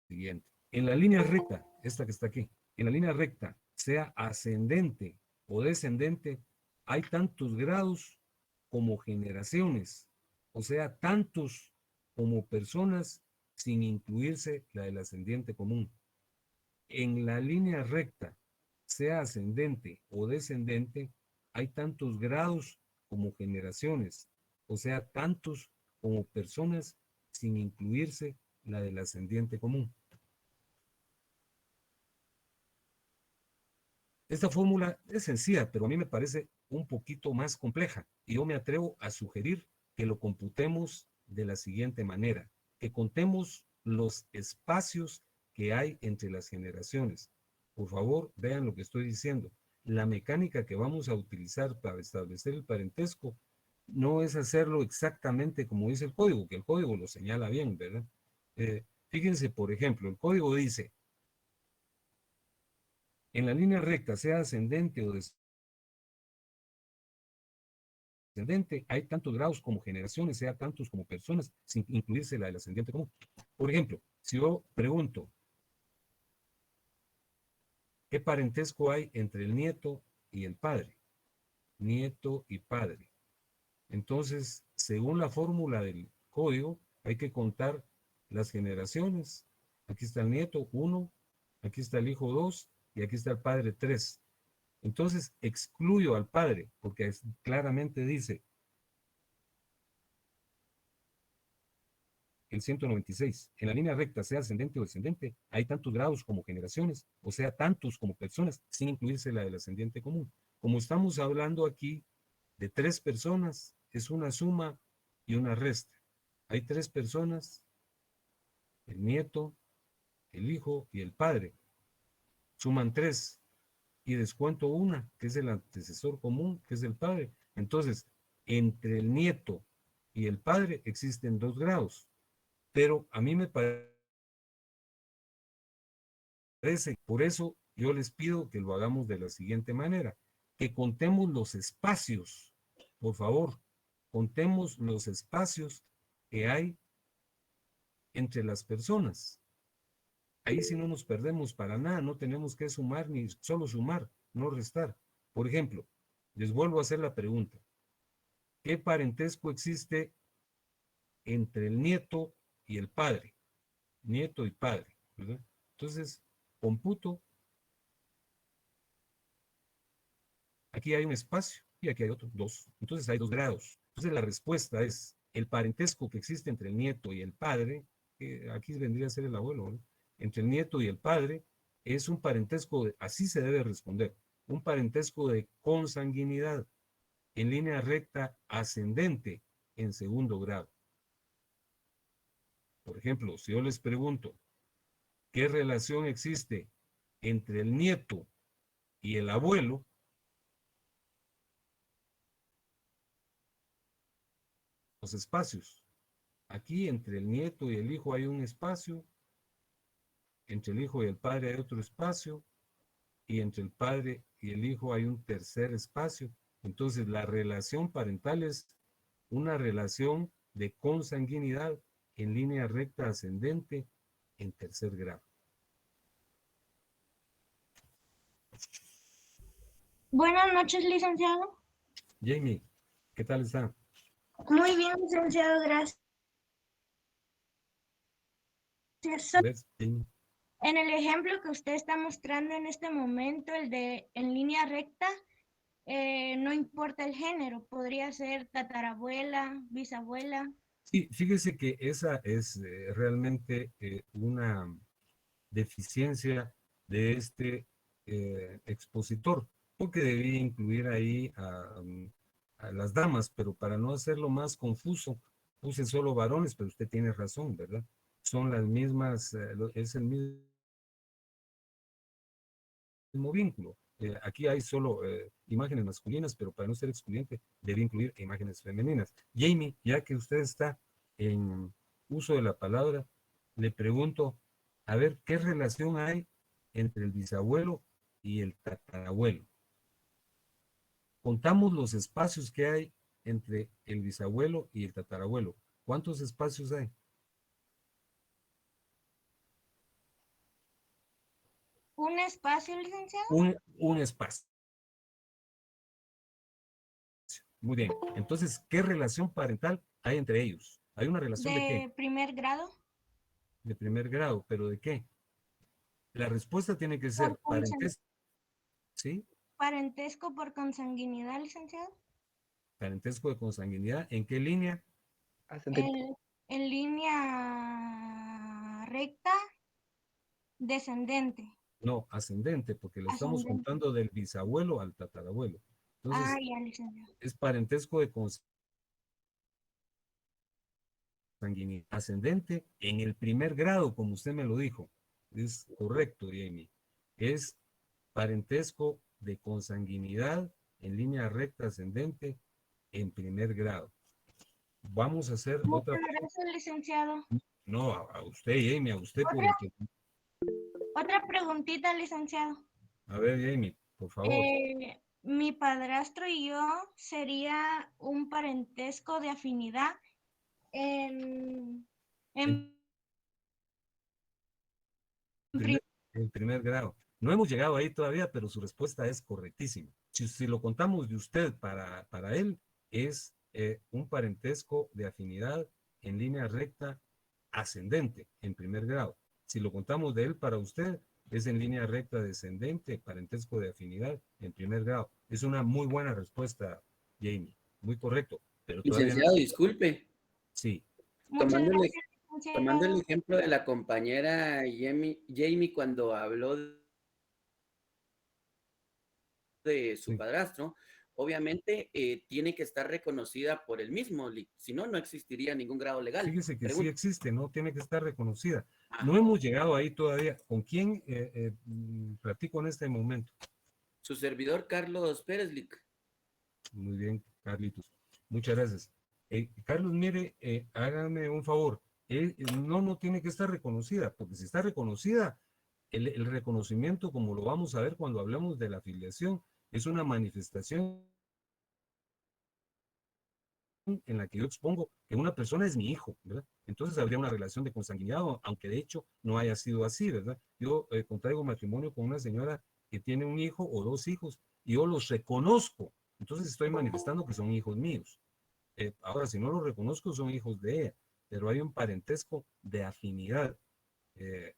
[SPEAKER 1] siguiente. En la línea recta, esta que está aquí, en la línea recta, sea ascendente o descendente, hay tantos grados como generaciones, o sea, tantos como personas sin incluirse la del ascendiente común. en la línea recta, sea ascendente o descendente, hay tantos grados como generaciones, o sea, tantos como personas sin incluirse la del ascendiente común. Esta fórmula es sencilla, pero a mí me parece un poquito más compleja y yo me atrevo a sugerir que lo computemos de la siguiente manera, que contemos los espacios que hay entre las generaciones. Por favor, vean lo que estoy diciendo. La mecánica que vamos a utilizar para establecer el parentesco no es hacerlo exactamente como dice el código, que el código lo señala bien, ¿verdad? Fíjense, por ejemplo, el código dice, en la línea recta, sea ascendente o descendente, hay tantos grados como generaciones, sea tantos como personas, sin incluirse la del ascendiente común. Por ejemplo, si yo pregunto, ¿qué parentesco hay entre el nieto y el padre? Nieto y padre. Entonces, según la fórmula del código, hay que contar las generaciones. Aquí está el nieto, 1, aquí está el hijo, 2, y aquí está el padre, 3. Entonces, excluyo al padre, porque claramente dice el 196. En la línea recta, sea ascendente o descendente, hay tantos grados como generaciones, o sea, tantos como personas, sin incluirse la del ascendiente común. Como estamos hablando aquí de 3 personas, es una suma y una resta. Hay 3 personas, el nieto, el hijo y el padre. Suman 3 y descuento una, que es el antecesor común, que es el padre. Entonces, entre el nieto y el padre existen 2 grados. Pero a mí me parece, por eso yo les pido que lo hagamos de la siguiente manera, que contemos los espacios, por favor, contemos los espacios que hay entre las personas. Ahí sí no nos perdemos para nada, no tenemos que sumar ni solo sumar, no restar. Por ejemplo, les vuelvo a hacer la pregunta, ¿qué parentesco existe entre el nieto y el padre? Nieto y padre, ¿verdad? Entonces, computo, aquí hay un espacio y aquí hay otro, 2. Entonces hay 2 grados. Entonces la respuesta es el parentesco que existe entre el nieto y el padre, que aquí vendría a ser el abuelo, ¿no? Entre el nieto y el padre, es un parentesco, así se debe responder, un parentesco de consanguinidad en línea recta ascendente en segundo grado. Por ejemplo, si yo les pregunto, ¿qué relación existe entre el nieto y el abuelo? Los espacios. Aquí entre el nieto y el hijo hay un espacio, entre el hijo y el padre hay otro espacio, y entre el padre y el hijo hay un tercer espacio. Entonces la relación parental es una relación de consanguinidad en línea recta ascendente en tercer grado.
[SPEAKER 2] Buenas noches, licenciado.
[SPEAKER 1] Jamie, ¿qué tal está?
[SPEAKER 2] Muy bien, licenciado, gracias.
[SPEAKER 1] ¿Ves, Jamie?
[SPEAKER 2] En el ejemplo que usted está mostrando en este momento, el de en línea recta, no importa el género, podría ser tatarabuela, bisabuela.
[SPEAKER 1] Sí, fíjese que esa es realmente una deficiencia de este expositor, porque debía incluir ahí a las damas, pero para no hacerlo más confuso, puse solo varones, pero usted tiene razón, ¿verdad? Son las mismas, es el mismo vínculo. Aquí hay solo imágenes masculinas, pero para no ser excluyente, debe incluir imágenes femeninas. Jamie, ya que usted está en uso de la palabra, le pregunto, a ver, ¿qué relación hay entre el bisabuelo y el tatarabuelo? Contamos los espacios que hay entre el bisabuelo y el tatarabuelo. ¿Cuántos espacios hay?
[SPEAKER 2] ¿Un espacio, licenciado?
[SPEAKER 1] Un espacio. Muy bien. Entonces, ¿qué relación parental hay entre ellos? ¿Hay una relación de qué?
[SPEAKER 2] ¿De primer grado?
[SPEAKER 1] De primer grado, ¿pero de qué? La respuesta tiene que ser parentesco, ¿sí?
[SPEAKER 2] Parentesco por consanguinidad, licenciado.
[SPEAKER 1] Parentesco de consanguinidad. ¿En qué línea?
[SPEAKER 4] Ascendente.
[SPEAKER 2] En línea recta, descendente.
[SPEAKER 1] No, ascendente, porque le estamos
[SPEAKER 2] Ascendente.
[SPEAKER 1] contando del bisabuelo al tatarabuelo. Entonces,
[SPEAKER 2] Ya, licenciado.
[SPEAKER 1] es parentesco de consanguinidad ascendente en el primer grado, como usted me lo dijo. Es correcto, Jamie. Es parentesco de consanguinidad en línea recta ascendente en primer grado. Vamos a hacer otra.
[SPEAKER 2] Muchas gracias, licenciado.
[SPEAKER 1] No, a usted, Jamie, a usted por
[SPEAKER 2] ¿Otra?
[SPEAKER 1] el que.
[SPEAKER 2] Otra preguntita, licenciado.
[SPEAKER 1] A ver, Jamie, por favor.
[SPEAKER 2] Mi padrastro y yo sería un parentesco de afinidad en, en
[SPEAKER 1] En primer grado. No hemos llegado ahí todavía, pero su respuesta es correctísima. Si lo contamos de usted para él, es un parentesco de afinidad en línea recta ascendente en primer grado. Si lo contamos de él para usted, es en línea recta descendente, parentesco de afinidad en primer grado. Es una muy buena respuesta, Jamie. Muy correcto. Pero todavía
[SPEAKER 5] Licenciado,
[SPEAKER 1] no.
[SPEAKER 5] disculpe.
[SPEAKER 1] Sí.
[SPEAKER 2] Muchas
[SPEAKER 5] Tomando el,
[SPEAKER 2] gracias, licenciado.
[SPEAKER 5] tomando el ejemplo de la compañera Jamie cuando habló de su
[SPEAKER 1] Sí.
[SPEAKER 5] padrastro, obviamente tiene que estar reconocida por el mismo, si no, no existiría ningún grado legal.
[SPEAKER 1] Fíjese que sí
[SPEAKER 5] Pregunta.
[SPEAKER 1] existe, ¿no? Tiene que estar reconocida.
[SPEAKER 5] Ah.
[SPEAKER 1] No hemos llegado ahí todavía. ¿Con quién platico en este momento?
[SPEAKER 5] Su servidor Carlos Pérez Lic.
[SPEAKER 1] Muy bien, Carlitos. Muchas gracias. Carlos, mire, hágame un favor. No tiene que estar reconocida, porque si está reconocida, el reconocimiento, como lo vamos a ver cuando hablamos de la afiliación, es una manifestación en la que yo expongo que una persona es mi hijo, ¿verdad? Entonces habría una relación de consanguinidad, aunque de hecho no haya sido así, ¿verdad? Yo contraigo matrimonio con una señora que tiene un hijo o dos hijos y yo los reconozco. Entonces estoy manifestando que son hijos míos. Ahora, si no los reconozco, son hijos de ella, pero hay un parentesco de afinidad,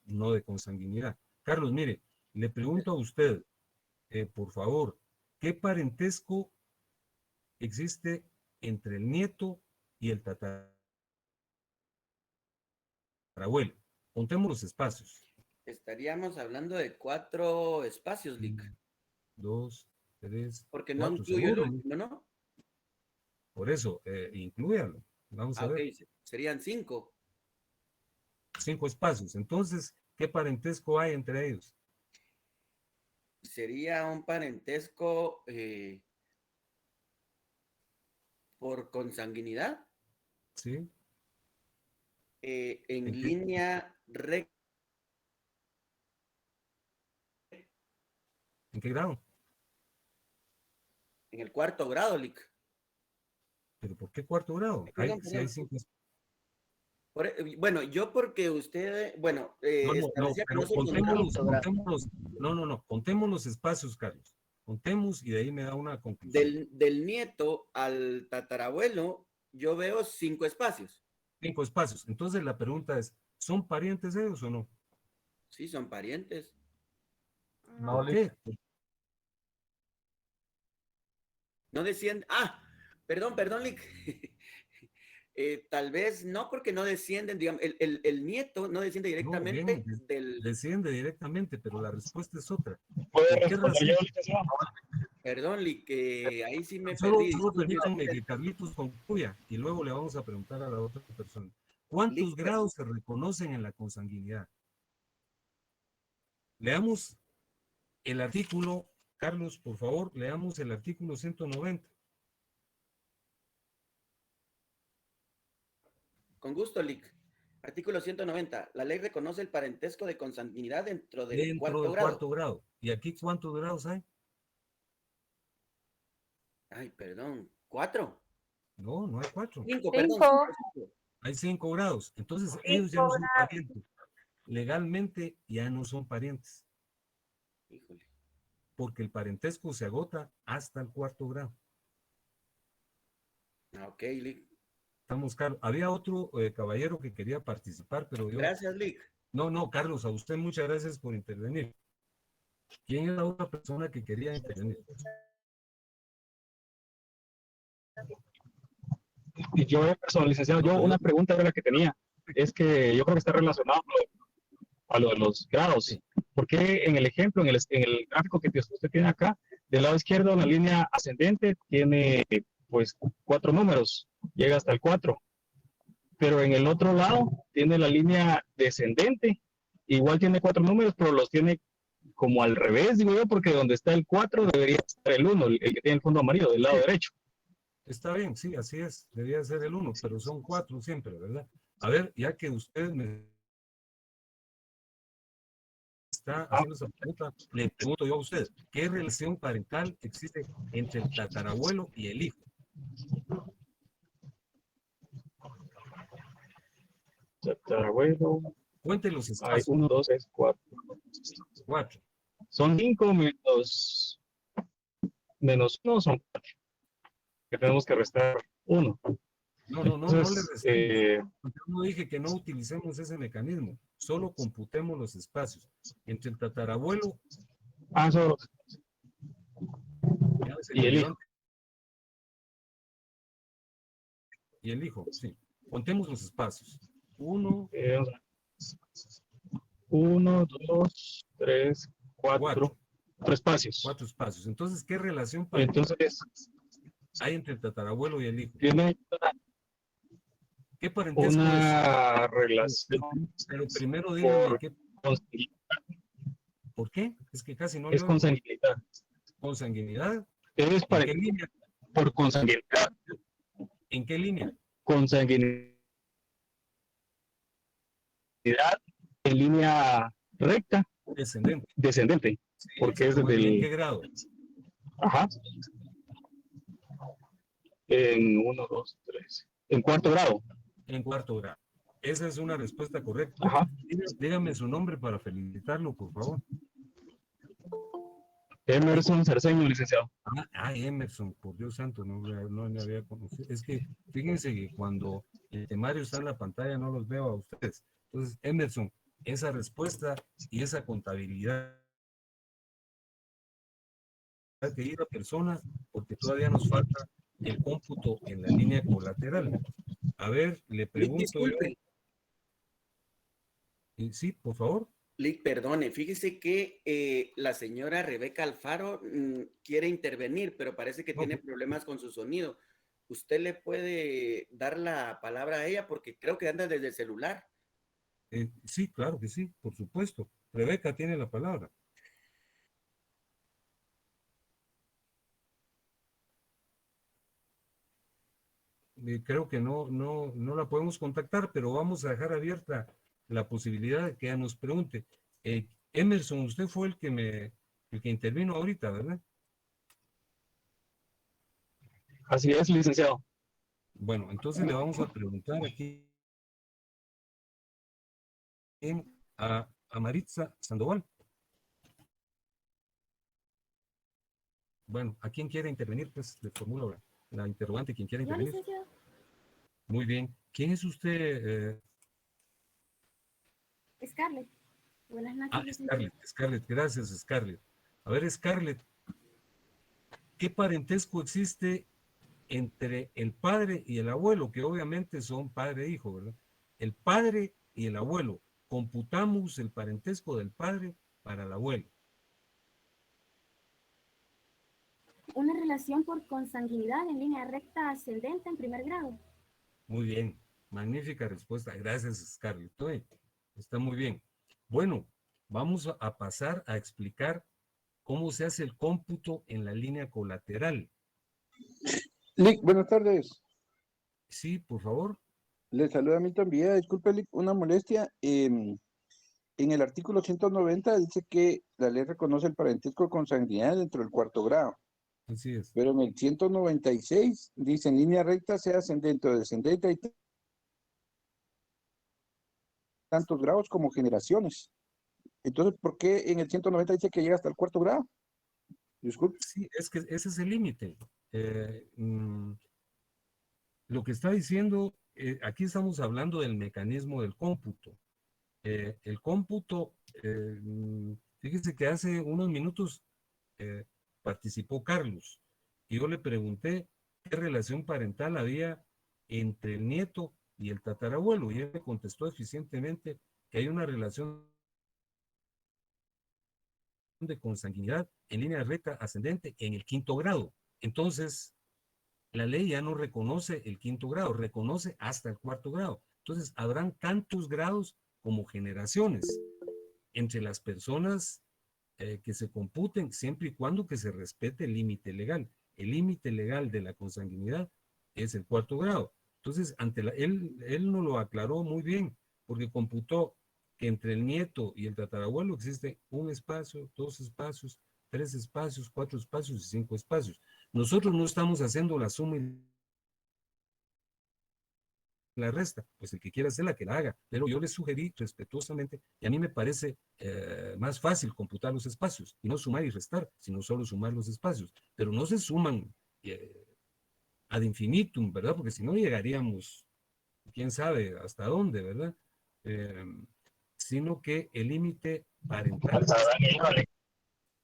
[SPEAKER 1] no de consanguinidad. Carlos, mire, le pregunto a usted, por favor, ¿qué parentesco existe entre el nieto y el tatarabuelo? Contemos los espacios.
[SPEAKER 5] Estaríamos hablando de 4 espacios, Lic.
[SPEAKER 1] 2, 3,
[SPEAKER 5] Porque no
[SPEAKER 1] 4,
[SPEAKER 5] incluyo el
[SPEAKER 1] seguro.
[SPEAKER 5] último, ¿no?
[SPEAKER 1] Por eso, inclúyalo. Vamos a
[SPEAKER 5] Ok,
[SPEAKER 1] ver.
[SPEAKER 5] serían 5.
[SPEAKER 1] 5 espacios. Entonces, ¿qué parentesco hay entre ellos?
[SPEAKER 5] Sería un parentesco por consanguinidad.
[SPEAKER 1] ¿Sí?
[SPEAKER 5] En
[SPEAKER 1] ¿En qué?
[SPEAKER 5] línea recta.
[SPEAKER 1] ¿En qué grado?
[SPEAKER 5] En el 4º grado, Lic.
[SPEAKER 1] ¿Pero por qué cuarto grado?
[SPEAKER 5] Perdón,
[SPEAKER 1] Si hay
[SPEAKER 5] perdón.
[SPEAKER 1] 5.
[SPEAKER 5] Bueno, yo porque usted, bueno,
[SPEAKER 1] No,
[SPEAKER 5] establecía que
[SPEAKER 1] pero
[SPEAKER 5] no se
[SPEAKER 1] contémonos,
[SPEAKER 5] contaba.
[SPEAKER 1] contemos los espacios, Carlos. Contemos y de ahí me da una conclusión.
[SPEAKER 5] Del nieto al tatarabuelo, yo veo 5 espacios.
[SPEAKER 1] 5 espacios. Entonces la pregunta es, ¿son parientes ellos o no?
[SPEAKER 5] Sí, son parientes.
[SPEAKER 4] No,
[SPEAKER 1] ¿Por qué?
[SPEAKER 5] No descienden. Perdón, Lick. Tal vez no porque no descienden, digamos, el nieto no desciende
[SPEAKER 1] No,
[SPEAKER 5] directamente
[SPEAKER 1] bien,
[SPEAKER 5] del.
[SPEAKER 1] desciende directamente, pero la respuesta es otra.
[SPEAKER 4] ¿Puedo
[SPEAKER 1] ¿Por qué
[SPEAKER 4] responder
[SPEAKER 1] razón?
[SPEAKER 4] yo, licenciado?
[SPEAKER 5] Perdón, Lick, ahí sí me
[SPEAKER 1] Solo
[SPEAKER 5] perdí.
[SPEAKER 1] permítanme que Carlitos concluya y luego le vamos a preguntar a la otra persona. ¿Cuántos
[SPEAKER 5] Lick,
[SPEAKER 1] grados se reconocen en la consanguinidad? Leamos el artículo, Carlos, por favor, leamos el artículo 190.
[SPEAKER 5] Con gusto, Lick. Artículo 190. La ley reconoce el parentesco de consanguinidad dentro del cuarto grado.
[SPEAKER 1] Cuarto grado. ¿Y aquí cuántos grados hay?
[SPEAKER 5] Ay, perdón. 4.
[SPEAKER 1] No, no hay 4.
[SPEAKER 5] 5, perdón. 5.
[SPEAKER 1] Hay 5 grados. Entonces ellos ya no son parientes. Legalmente ya no son parientes.
[SPEAKER 5] Híjole.
[SPEAKER 1] Porque el parentesco se agota hasta el cuarto grado.
[SPEAKER 5] Ok, Lick.
[SPEAKER 1] Estamos, Carlos. Había otro caballero que quería participar, pero yo...
[SPEAKER 5] Gracias, Lick.
[SPEAKER 1] No, Carlos, a usted muchas gracias por intervenir. ¿Quién es la otra persona que quería intervenir?
[SPEAKER 6] Y yo, licenciado, yo una pregunta era la que tenía. Es que yo creo que está relacionado a lo de los grados.
[SPEAKER 1] Sí.
[SPEAKER 6] ¿Por qué en el ejemplo, en el gráfico que usted tiene acá, del lado izquierdo la línea ascendente tiene pues 4 números, llega hasta el 4, pero en el otro lado tiene la línea descendente, igual tiene 4 números, pero los tiene como al revés, digo yo, porque donde está el 4 debería estar el 1, el que tiene el fondo amarillo, del lado derecho.
[SPEAKER 1] Está bien, sí, así es. Debería ser el 1, pero son 4 siempre, ¿verdad? A ver, ya que usted me está haciendo esa pregunta, le pregunto yo a usted, ¿qué relación parental existe entre el tatarabuelo y el hijo?
[SPEAKER 6] Tatarabuelo,
[SPEAKER 1] Cuente los
[SPEAKER 6] hay
[SPEAKER 1] espacios.
[SPEAKER 6] 1, 2, 3, 4.
[SPEAKER 1] 4.
[SPEAKER 6] Son 5 menos 1 son 4. Que tenemos que restar 1.
[SPEAKER 1] No le
[SPEAKER 6] Entonces,
[SPEAKER 1] restemos. Yo no dije que no utilicemos ese mecanismo, solo computemos los espacios. Entre el tatarabuelo
[SPEAKER 6] solo.
[SPEAKER 1] ya se
[SPEAKER 6] Y
[SPEAKER 1] le
[SPEAKER 6] el
[SPEAKER 1] olvidó
[SPEAKER 6] hijo.
[SPEAKER 1] y el hijo, sí. Contemos los espacios. 1,
[SPEAKER 6] 1, 2, 3, 4. 4 espacios.
[SPEAKER 1] 4 espacios. Entonces, ¿qué relación parental
[SPEAKER 6] Entonces,
[SPEAKER 1] hay entre el tatarabuelo y el hijo?
[SPEAKER 6] tiene
[SPEAKER 1] ¿Qué parentesco es?
[SPEAKER 6] una relación
[SPEAKER 1] Pero primero dígame,
[SPEAKER 6] por,
[SPEAKER 1] ¿por qué? Es que casi no le
[SPEAKER 6] es
[SPEAKER 1] oigo.
[SPEAKER 6] consanguinidad.
[SPEAKER 1] ¿Consanguinidad?
[SPEAKER 6] Es
[SPEAKER 1] ¿En qué línea?
[SPEAKER 6] por consanguinidad.
[SPEAKER 1] ¿En qué línea?
[SPEAKER 6] Consanguinidad en línea recta,
[SPEAKER 1] Descendente.
[SPEAKER 6] descendente,
[SPEAKER 1] Sí,
[SPEAKER 6] porque es
[SPEAKER 1] muy
[SPEAKER 6] desde
[SPEAKER 1] bien.
[SPEAKER 6] el...
[SPEAKER 1] ¿Qué grado?
[SPEAKER 6] Ajá. En 1, 2, 3. En 4º grado.
[SPEAKER 1] En 4º grado. Esa es una respuesta correcta.
[SPEAKER 6] Ajá.
[SPEAKER 1] Dígame su nombre para felicitarlo, por favor.
[SPEAKER 6] Emerson Cerceño, licenciado.
[SPEAKER 1] Emerson, por Dios santo, no me había conocido. Es que fíjense que cuando el temario está en la pantalla no los veo a ustedes. Entonces, Emerson, esa respuesta y esa contabilidad que ir a personas, porque todavía nos falta el cómputo en la línea colateral. A ver, le pregunto yo.
[SPEAKER 5] Disculpe.
[SPEAKER 1] Sí, por favor.
[SPEAKER 5] Lick, perdone, fíjese que la señora Rebeca Alfaro quiere intervenir, pero parece que tiene problemas con su sonido. ¿Usted le puede dar la palabra a ella? Porque creo que anda desde el celular.
[SPEAKER 1] Sí, claro que sí, por supuesto. Rebeca tiene la palabra. Creo que no la podemos contactar, pero vamos a dejar abierta la posibilidad de que ella nos pregunte. Emerson, usted fue el que intervino ahorita, ¿verdad?
[SPEAKER 6] Así es, licenciado.
[SPEAKER 1] Bueno, entonces le vamos a preguntar aquí a Maritza Sandoval. Bueno, ¿a quién quiere intervenir? Pues le formulo la interrogante, ¿quién quiere intervenir?
[SPEAKER 7] Licenciado.
[SPEAKER 1] Muy bien. ¿Quién es usted?
[SPEAKER 7] Scarlett. Buenas noches, licenciado.
[SPEAKER 1] Scarlett, gracias, Scarlett. A ver, Scarlett, ¿qué parentesco existe entre el padre y el abuelo? Que obviamente son padre e hijo, ¿verdad? El padre y el abuelo. Computamos el parentesco del padre para el abuelo.
[SPEAKER 7] Una relación por consanguinidad en línea recta ascendente en primer grado.
[SPEAKER 1] Muy bien, magnífica respuesta. Gracias, Scarlett. Está muy bien. Bueno, vamos a pasar a explicar cómo se hace el cómputo en la línea colateral.
[SPEAKER 8] Lick, buenas tardes.
[SPEAKER 1] Sí, por favor.
[SPEAKER 8] Le saluda Milton Villa. Disculpe, Lick, una molestia. En el artículo 190 dice que la ley reconoce el parentesco con consanguinidad dentro del 4º grado.
[SPEAKER 1] Así es.
[SPEAKER 8] Pero en el 196 dice en línea recta sea ascendente o descendente hay tantos grados como generaciones. Entonces, ¿por qué en el 190 dice que llega hasta el 4º grado? Disculpe.
[SPEAKER 1] Sí, es que ese es el límite. Lo que está diciendo, aquí estamos hablando del mecanismo del cómputo. El cómputo, fíjese que hace unos minutos participó Carlos y yo le pregunté qué relación parental había entre el nieto y el tatarabuelo, y él me contestó eficientemente que hay una relación de consanguinidad en línea recta ascendente en el 5º grado. Entonces, la ley ya no reconoce el 5º grado, reconoce hasta el 4º grado. Entonces, habrán tantos grados como generaciones entre las personas que se computen, siempre y cuando que se respete el límite legal. El límite legal de la consanguinidad es el 4º grado. Entonces, él nos lo aclaró muy bien, porque computó que entre el nieto y el tatarabuelo existe un espacio, 2 espacios, 3 espacios, 4 espacios y 5 espacios. Nosotros no estamos haciendo la suma y la resta, pues el que quiera hacerla, que la haga, pero yo le sugerí respetuosamente, y a mí me parece más fácil computar los espacios, y no sumar y restar, sino solo sumar los espacios, pero no se suman ad infinitum, ¿verdad? Porque si no llegaríamos, quién sabe hasta dónde, ¿verdad? Eh, sino que el límite parental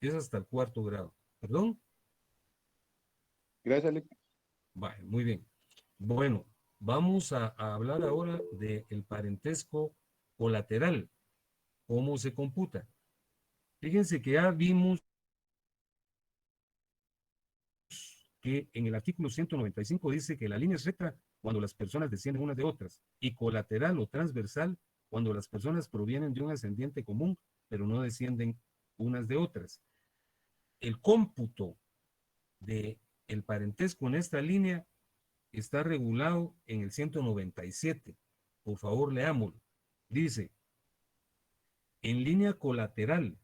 [SPEAKER 1] es hasta el 4º grado. ¿Perdón?
[SPEAKER 8] Gracias, Alex.
[SPEAKER 1] Vale, muy bien. Bueno, vamos a hablar ahora del parentesco colateral. ¿Cómo se computa? Fíjense que ya vimos que en el artículo 195 dice que la línea es recta cuando las personas descienden unas de otras y colateral o transversal cuando las personas provienen de un ascendiente común, pero no descienden unas de otras. El cómputo del parentesco en esta línea está regulado en el 197. Por favor, leámoslo. Dice, en línea colateral,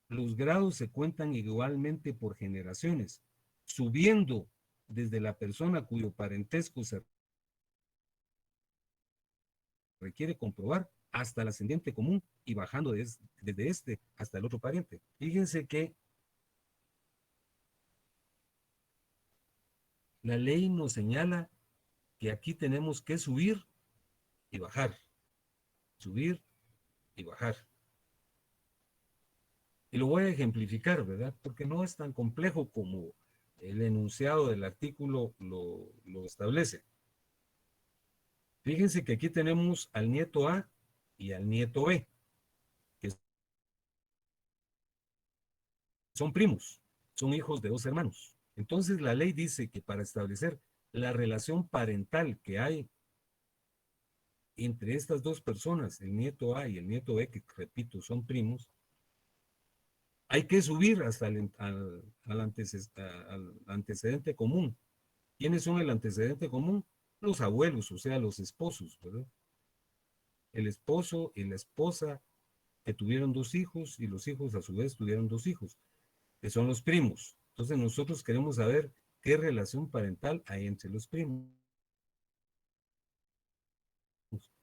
[SPEAKER 1] los grados se cuentan igualmente por generaciones, subiendo desde la persona cuyo parentesco se requiere comprobar hasta el ascendiente común y bajando desde este hasta el otro pariente. Fíjense que la ley nos señala que aquí tenemos que subir y bajar, subir y bajar. Y lo voy a ejemplificar, ¿verdad? Porque no es tan complejo como el enunciado del artículo lo establece. Fíjense que aquí tenemos al nieto A y al nieto B, que son primos, son hijos de 2 hermanos. Entonces la ley dice que para establecer la relación parental que hay entre estas 2 personas, el nieto A y el nieto B, que repito, son primos, hay que subir hasta al antecedente común. ¿Quiénes son el antecedente común? Los abuelos, o sea, los esposos, ¿verdad? El esposo y la esposa que tuvieron 2 hijos y los hijos a su vez tuvieron 2 hijos, que son los primos. Entonces nosotros queremos saber qué relación parental hay entre los primos.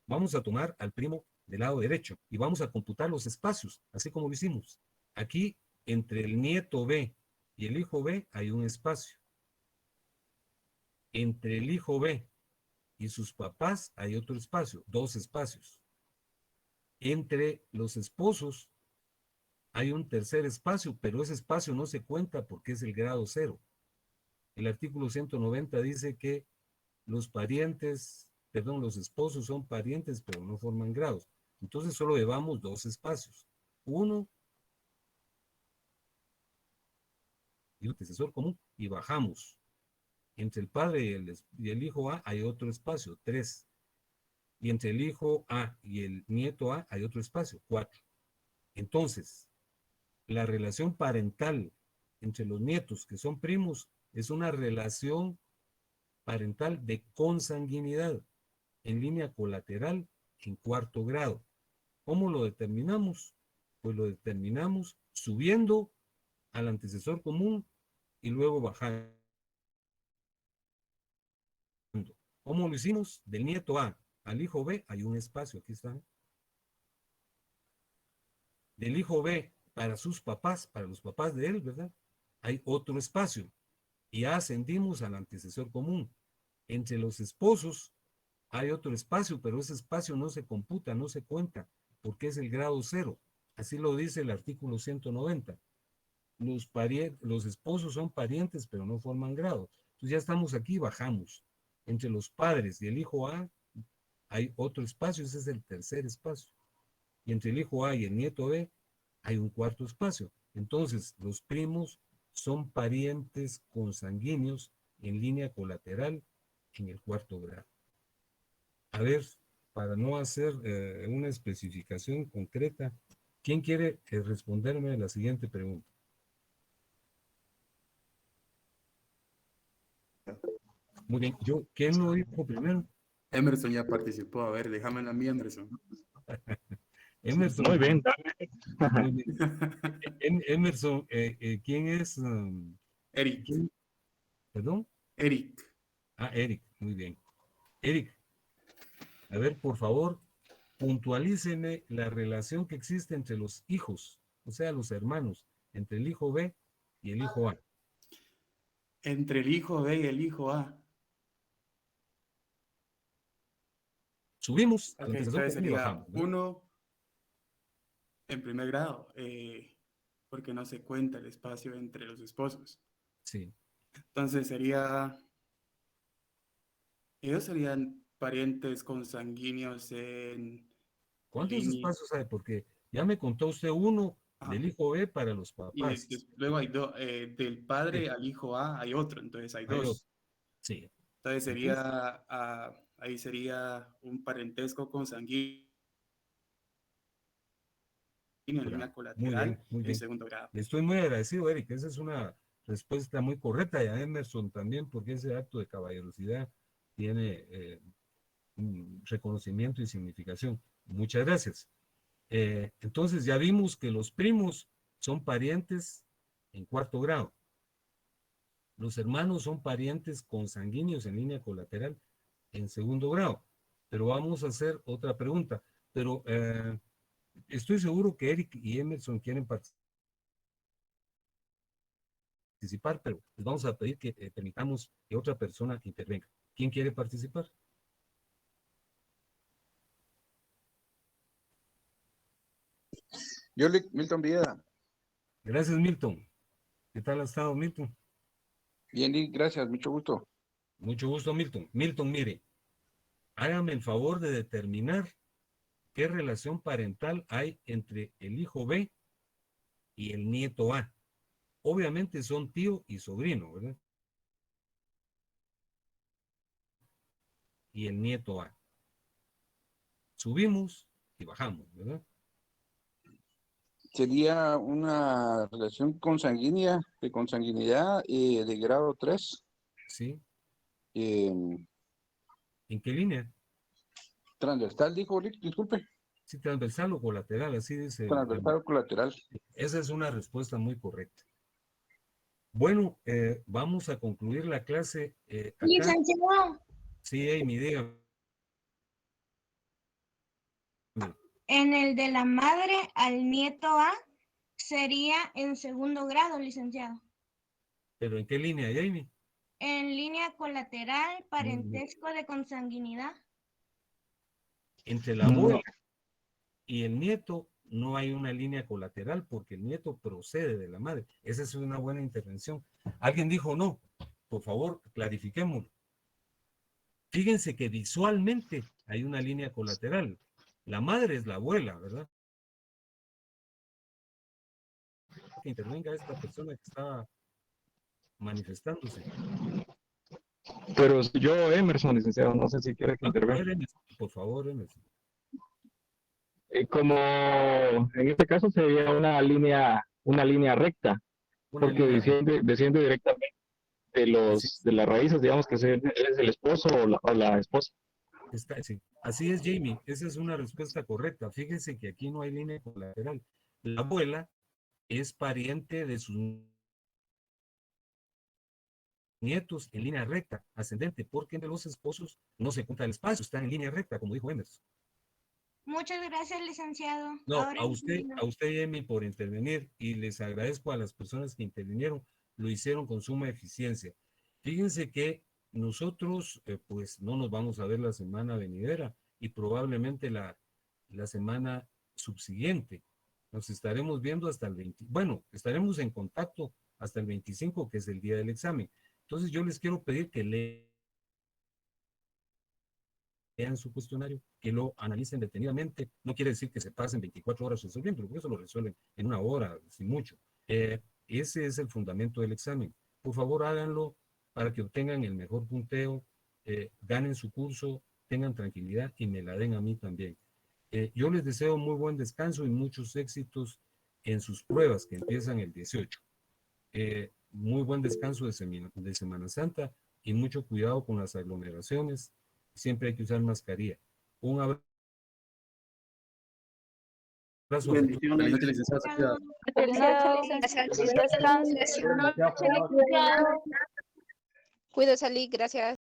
[SPEAKER 1] Vamos a tomar al primo del lado derecho y vamos a computar los espacios, así como lo hicimos. Aquí, entre el nieto B y el hijo B, hay un espacio. Entre el hijo B y sus papás hay otro espacio, 2 espacios. Entre los esposos hay un tercer espacio, pero ese espacio no se cuenta porque es el grado 0. El artículo 190 dice que los esposos son parientes, pero no forman grados. Entonces solo llevamos 2 espacios. Uno y el antecesor común, y bajamos. Entre el padre y el hijo A hay otro espacio, 3. Y entre el hijo A y el nieto A hay otro espacio, 4. Entonces, la relación parental entre los nietos que son primos es una relación parental de consanguinidad en línea colateral en 4º grado. ¿Cómo lo determinamos? Pues lo determinamos subiendo al antecesor común y luego bajando. ¿Cómo lo hicimos? Del nieto A al hijo B hay un espacio, aquí está. Del hijo B para sus papás, para los papás de él, ¿verdad? Hay otro espacio. Y ya ascendimos al antecesor común. Entre los esposos hay otro espacio, pero ese espacio no se computa, no se cuenta, porque es el grado 0. Así lo dice el artículo 190. Los esposos son parientes, pero no forman grado. Entonces ya estamos aquí, bajamos. Entre los padres y el hijo A hay otro espacio, ese es el tercer espacio. Y entre el hijo A y el nieto B hay un cuarto espacio. Entonces, los primos son parientes consanguíneos en línea colateral en el cuarto grado. A ver, para no hacer una especificación concreta, ¿quién quiere responderme a la siguiente pregunta? Muy bien, ¿quién lo dijo primero?
[SPEAKER 3] Emerson ya participó. A ver, déjame a mí, Emerson.
[SPEAKER 1] Emerson.
[SPEAKER 6] Muy bien,
[SPEAKER 1] Muy bien. Emerson, ¿quién es?
[SPEAKER 3] Eric.
[SPEAKER 1] ¿Quién? ¿Perdón?
[SPEAKER 3] Eric.
[SPEAKER 1] Ah, Eric, muy bien. Eric, a ver, por favor, puntualíceme la relación que existe entre los hijos, o sea, los hermanos, entre el hijo B y el hijo A.
[SPEAKER 3] Entre el hijo B y el hijo A.
[SPEAKER 1] Subimos a
[SPEAKER 3] Ok,
[SPEAKER 1] la presentación
[SPEAKER 3] entonces
[SPEAKER 1] común y
[SPEAKER 3] sería
[SPEAKER 1] bajamos, ¿no?
[SPEAKER 3] 1 en primer grado, porque no se cuenta el espacio entre los esposos.
[SPEAKER 1] Sí.
[SPEAKER 3] Entonces ellos serían parientes consanguíneos en
[SPEAKER 1] ¿Cuántos
[SPEAKER 3] línea.
[SPEAKER 1] espacios hay? Porque ya me contó usted uno
[SPEAKER 3] Ajá.
[SPEAKER 1] del hijo B para los
[SPEAKER 3] Y
[SPEAKER 1] papás.
[SPEAKER 3] luego hay dos, del padre
[SPEAKER 1] Sí,
[SPEAKER 3] al hijo A hay otro, entonces hay
[SPEAKER 1] hay otro.
[SPEAKER 3] dos.
[SPEAKER 1] Sí.
[SPEAKER 3] Entonces
[SPEAKER 1] Entonces,
[SPEAKER 3] ahí sería un parentesco consanguíneo en línea
[SPEAKER 1] muy
[SPEAKER 3] colateral
[SPEAKER 1] bien, muy
[SPEAKER 3] en
[SPEAKER 1] bien.
[SPEAKER 3] segundo grado.
[SPEAKER 1] Le estoy muy agradecido, Eric. Esa es una respuesta muy correcta. Y a Emerson también, porque ese acto de caballerosidad tiene un reconocimiento y significación. Muchas gracias. Entonces ya vimos que los primos son parientes en cuarto grado. Los hermanos son parientes consanguíneos en línea colateral en segundo grado. Pero vamos a hacer otra pregunta. Pero estoy seguro que Eric y Emerson quieren participar, pero les vamos a pedir que permitamos que otra persona intervenga. ¿Quién quiere participar?
[SPEAKER 8] Milton Villeda.
[SPEAKER 1] Gracias, Milton. ¿Qué tal ha estado, Milton?
[SPEAKER 8] Bien, Lick, gracias, mucho gusto.
[SPEAKER 1] Mucho gusto, Milton. Milton, mire, hágame el favor de determinar qué relación parental hay entre el hijo B y el nieto A. Obviamente son tío y sobrino, ¿verdad? Y el nieto A. Subimos y bajamos, ¿verdad?
[SPEAKER 8] Sería una relación consanguínea, de consanguinidad de grado 3.
[SPEAKER 1] Sí.
[SPEAKER 8] Eh,
[SPEAKER 1] ¿En qué línea?
[SPEAKER 8] transversal, dijo Lick, disculpe.
[SPEAKER 1] Sí, transversal o colateral, así dice.
[SPEAKER 8] Transversal o colateral.
[SPEAKER 1] Esa es una respuesta muy correcta. Bueno, vamos a concluir la clase acá.
[SPEAKER 2] Licenciado,
[SPEAKER 1] Sí, Amy, dígame.
[SPEAKER 2] en el de la madre al nieto A sería en segundo grado, licenciado.
[SPEAKER 1] ¿Pero en qué línea, Amy?
[SPEAKER 2] En línea colateral, parentesco de consanguinidad.
[SPEAKER 1] Entre la abuela y el nieto no hay una línea colateral porque el nieto procede de la madre. Esa es una buena intervención. Alguien dijo no. Por favor, clarifiquémoslo. Fíjense que visualmente hay una línea colateral. La madre es la abuela, ¿verdad? Que intervenga esta persona que está manifestándose.
[SPEAKER 6] pero yo, Emerson, licenciado, no sé si quiere que intervenga.
[SPEAKER 1] Por favor, Emerson.
[SPEAKER 6] Como en este caso sería una línea recta,
[SPEAKER 1] Una
[SPEAKER 6] porque
[SPEAKER 1] línea recta.
[SPEAKER 6] desciende directamente
[SPEAKER 1] Así,
[SPEAKER 6] de las raíces, digamos que es el esposo o la esposa.
[SPEAKER 1] sí. Así es, Jamie. Esa es una respuesta correcta. Fíjense que aquí no hay línea colateral. La abuela es pariente de sus nietos en línea recta, ascendente, porque entre los esposos no se cuenta el espacio, están en línea recta, como dijo Emerson.
[SPEAKER 2] Muchas gracias, licenciado.
[SPEAKER 1] No,
[SPEAKER 2] Ahora
[SPEAKER 1] a usted, Emi, por intervenir, y les agradezco a las personas que intervinieron, lo hicieron con suma eficiencia. Fíjense que nosotros, pues, no nos vamos a ver la semana venidera, y probablemente la semana subsiguiente. Nos estaremos viendo hasta el 20, bueno, estaremos en contacto hasta el 25, que es el día del examen. Entonces yo les quiero pedir que lean su cuestionario, que lo analicen detenidamente. No quiere decir que se pasen 24 horas resolviendo, porque eso lo resuelven en una hora, sin mucho. Ese es el fundamento del examen. Por favor, háganlo para que obtengan el mejor punteo, ganen su curso, tengan tranquilidad y me la den a mí también. Yo les deseo muy buen descanso y muchos éxitos en sus pruebas que empiezan el 18. Muy buen descanso de Semana Santa y mucho cuidado con las aglomeraciones. Siempre hay que usar mascarilla. Un abrazo.
[SPEAKER 5] Bendiciones.
[SPEAKER 9] Cuídese, Ali, gracias.